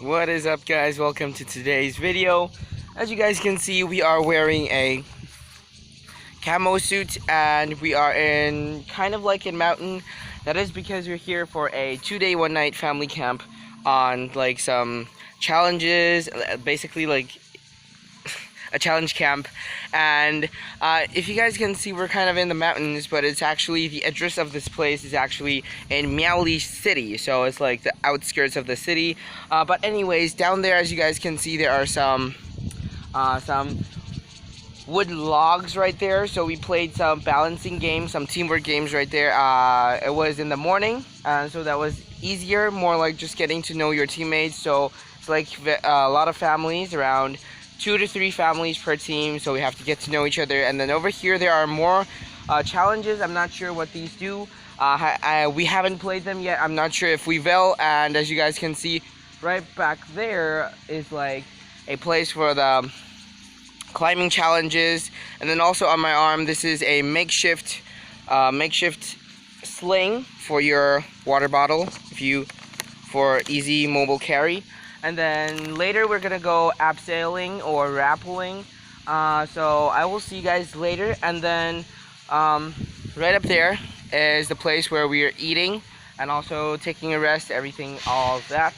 What is up, guys? Welcome to today's video. As you guys can see, we are wearing a camo suit and we are in kind of like a mountain. That is because we're here for a 2-day 1-night family camp on like some challenges, basically like a challenge camp. And if you guys can see, we're kind of in the mountains, but it's actually the address of this place is actually in Miaoli City, so it's like the outskirts of the city. But anyways, down there, as you guys can see, there are some wood logs right there. So we played some balancing games, some teamwork games right there. It was in the morning, so that was easier, more like just getting to know your teammates. So it's like a lot of families, around 2 to 3 families per team, so we have to get to know each other. And then over here there are more challenges. I'm not sure what these do. We haven't played them yet. I'm not sure if we will. And as you guys can see, right back there is like a place for the climbing challenges. And then also on my arm, this is a makeshift sling for your water bottle, for easy mobile carry. And then later we're gonna go abseiling or rappelling. So I will see you guys later. And then right up there is the place where we are eating and also taking a rest, everything, all of that.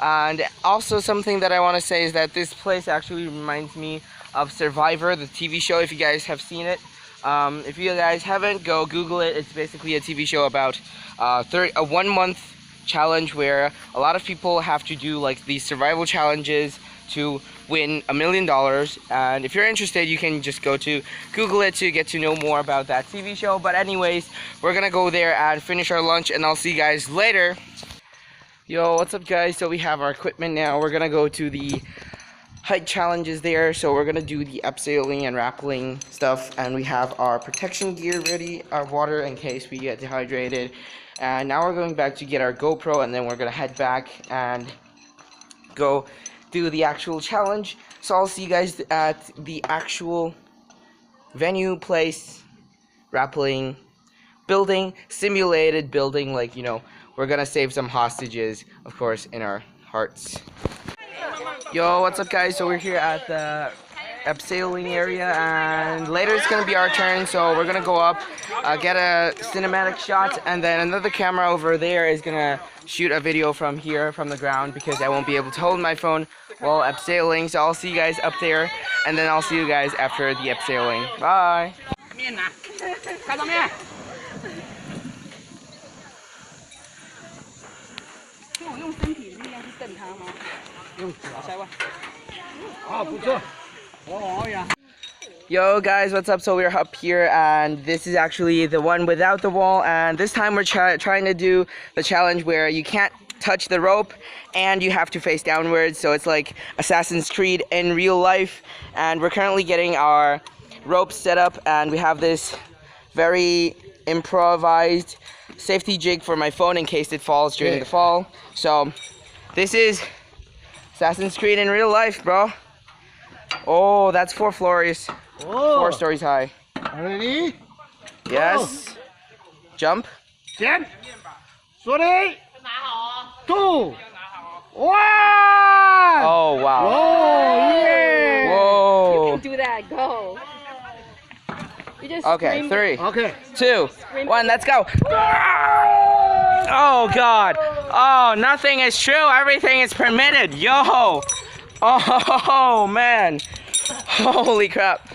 And also something that I want to say is that this place actually reminds me of Survivor, the TV show, if you guys have seen it. If you guys haven't, go Google it. It's basically a TV show about a 1-month challenge where a lot of people have to do like these survival challenges to win $1 million. And if you're interested, you can just go to Google it to get to know more about that TV show. But anyways, we're gonna go there and finish our lunch, and I'll see you guys later. Yo, what's up, guys? So we have our equipment now. We're gonna go to the height challenges there, so we're gonna do the abseiling and rappelling stuff, and we have our protection gear ready, our water in case we get dehydrated. And now we're going back to get our GoPro, and then we're gonna head back and go do the actual challenge. So I'll see you guys at the actual venue, place, rappelling, building, simulated building, like, you know, we're gonna save some hostages, of course, in our hearts. Yo, what's up, guys? So we're here at the abseiling area, and later it's gonna be our turn, so we're gonna go up, get a cinematic shot, and then another camera over there is gonna shoot a video from here, from the ground, because I won't be able to hold my phone while abseiling. So I'll see you guys up there, and then I'll see you guys after the abseiling. Bye. Yo guys, what's up? So we're up here, and this is actually the one without the wall, and this time we're trying to do the challenge where you can't touch the rope and you have to face downwards. So it's like Assassin's Creed in real life, and we're currently getting our ropes set up, and we have this very improvised safety jig for my phone in case it falls during the fall. So this is Assassin's Creed in real life, bro. Oh, that's 4 floors. 4 stories high. Ready? Yes. Go. Jump. 10, 3, 2, 1. Oh, wow. Whoa, yeah. Whoa. You can do that. Go. You just Okay, 3, Okay. 2, 1, let's go. Oh, God. Oh, nothing is true. Everything is permitted. Yo. Oh, man. Holy crap.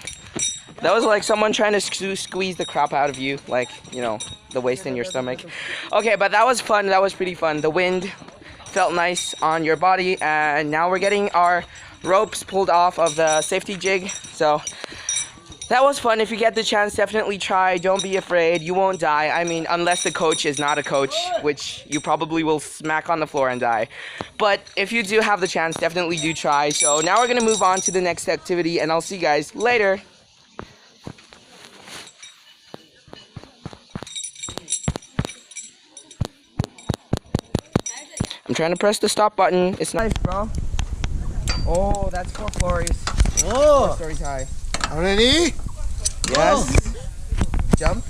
That was like someone trying to squeeze the crap out of you, like, you know, the waste in your stomach. Okay, but that was fun. That was pretty fun. The wind felt nice on your body, and now we're getting our ropes pulled off of the safety jig. So that was fun. If you get the chance, definitely try. Don't be afraid. You won't die. I mean, unless the coach is not a coach, which you probably will smack on the floor and die. But if you do have the chance, definitely do try. So now we're going to move on to the next activity, and I'll see you guys later. I'm trying to press the stop button. It's nice, bro. Oh, that's 4 floors. 4 stories high. Ready? Yes. Jump.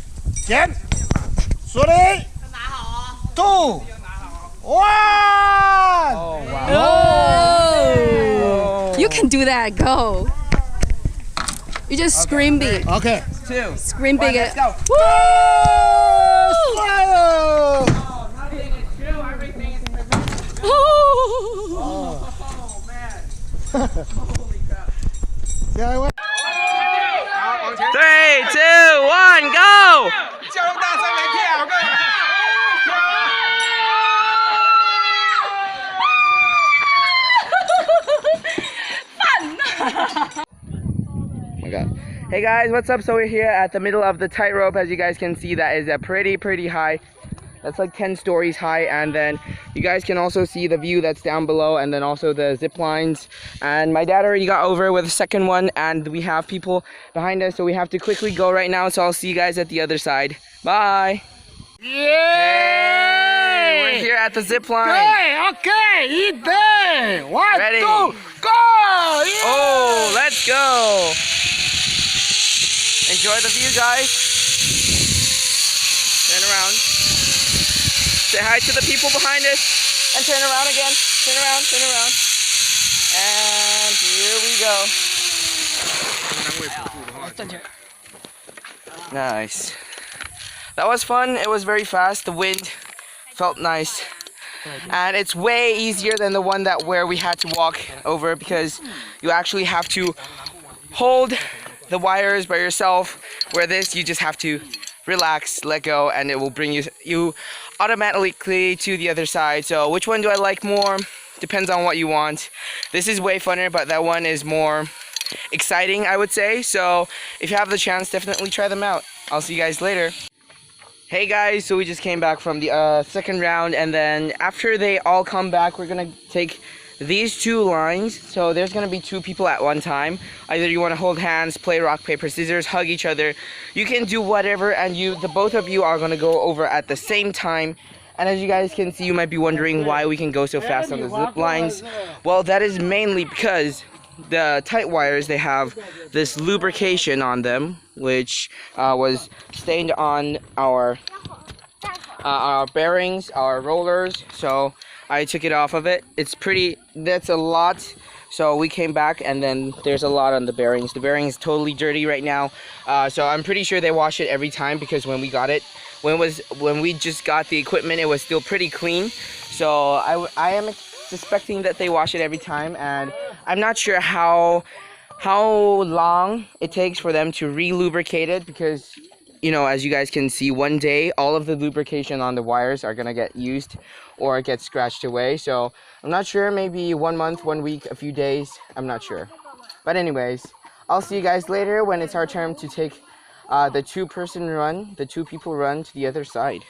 10, 3, 2, 1. Oh, wow. You can do that. Go. You just scream big. Okay. 2, Scream 1, big. let's go. Woo! Nothing is true, everything is perfect. Oh. Oh man. Holy crap. See how it went? 3, 2, 1, go! 叫那么大声没跳，各位。Oh my god. Hey guys, what's up? So we're here at the middle of the tightrope. As you guys can see, that is a pretty high. That's like 10 stories high, and then you guys can also see the view that's down below, and then also the zip lines. And my dad already got over with the second one, and we have people behind us, so we have to quickly go right now. So I'll see you guys at the other side. Bye. Yeah! We're here at the zip line. Okay, eat there. 1, Ready. 2, go! Yeah! Oh, let's go. Enjoy the view, guys. Turn around. Say hi to the people behind us. And turn around again. Turn around, turn around. And here we go. Nice. That was fun. It was very fast. The wind felt nice. And it's way easier than the one where we had to walk over, because you actually have to hold the wires by yourself, where this you just have to relax, let go, and it will bring you automatically to the other side. So which one do I like more? Depends on what you want. This is way funner, but that one is more exciting, I would say. So if you have the chance, definitely try them out. I'll see you guys later. Hey guys, so we just came back from the second round, and then after they all come back, we're gonna take these 2 lines. So there's gonna be 2 people at one time. Either you want to hold hands, play rock paper scissors, hug each other. You can do whatever, and the both of you are gonna go over at the same time. And as you guys can see, you might be wondering why we can go so fast on the zip lines. Well, that is mainly because the tight wires, they have this lubrication on them, which was stained on our bearings, our rollers. So I took it off of it. That's a lot. So we came back, and then there's a lot on the bearings. The bearing is totally dirty right now. So I'm pretty sure they wash it every time, because when we got it, when we just got the equipment, it was still pretty clean. So I am suspecting that they wash it every time, and I'm not sure how long it takes for them to re-lubricate it, because you know, as you guys can see, one day all of the lubrication on the wires are gonna get used or get scratched away. So I'm not sure, maybe 1 month, 1 week, a few days, I'm not sure. But anyways, I'll see you guys later when it's our turn to take the 2 people run to the other side.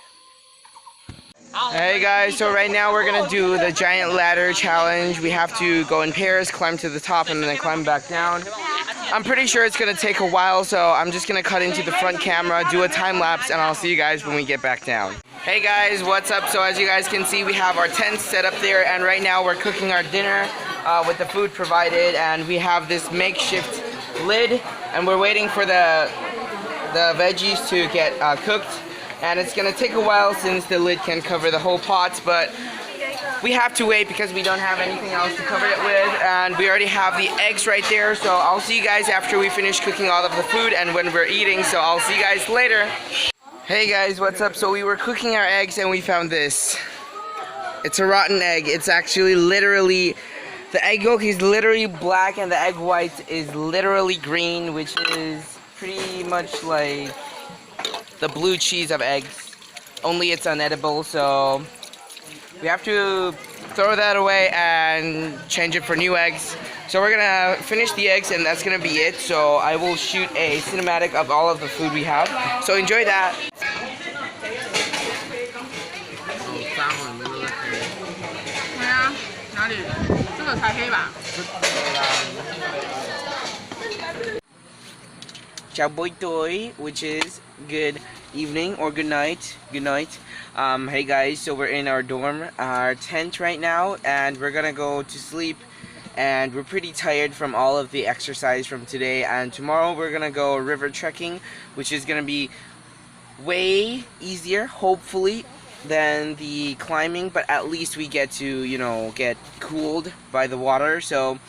Hey guys, so right now we're gonna do the giant ladder challenge. We have to go in pairs, climb to the top, and then climb back down. I'm pretty sure it's gonna take a while, so I'm just gonna cut into the front camera, do a time lapse, and I'll see you guys when we get back down. Hey guys, what's up? So as you guys can see, we have our tents set up there, and right now we're cooking our dinner with the food provided, and we have this makeshift lid, and we're waiting for the veggies to get cooked. And it's gonna take a while since the lid can cover the whole pot, but we have to wait because we don't have anything else to cover it with. And we already have the eggs right there, so I'll see you guys after we finish cooking all of the food and when we're eating, so I'll see you guys later. Hey guys, what's up? So we were cooking our eggs and we found this. It's a rotten egg. It's actually literally, the egg yolk is literally black and the egg white is literally green, which is pretty much like the blue cheese of eggs, only it's unedible. So we have to throw that away and change it for new eggs. So we're gonna finish the eggs and that's gonna be it. So I will shoot a cinematic of all of the food we have, so enjoy that. Chào buổi tối, which is good evening or good night. Good night. Hey guys, so we're in our dorm, our tent right now, and we're gonna go to sleep. And we're pretty tired from all of the exercise from today. And tomorrow we're gonna go river trekking, which is gonna be way easier, hopefully, than the climbing. But at least we get to, you know, get cooled by the water. So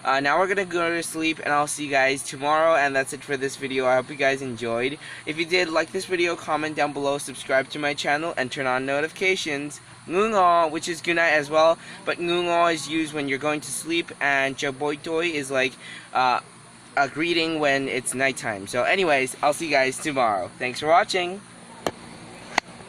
Now we're gonna go to sleep, and I'll see you guys tomorrow. And that's it for this video. I hope you guys enjoyed. If you did, like this video, comment down below, subscribe to my channel, and turn on notifications. Ngungo, which is good night as well, but ngungo is used when you're going to sleep, and jaboitoy is like a greeting when it's nighttime. So anyways, I'll see you guys tomorrow. Thanks for watching.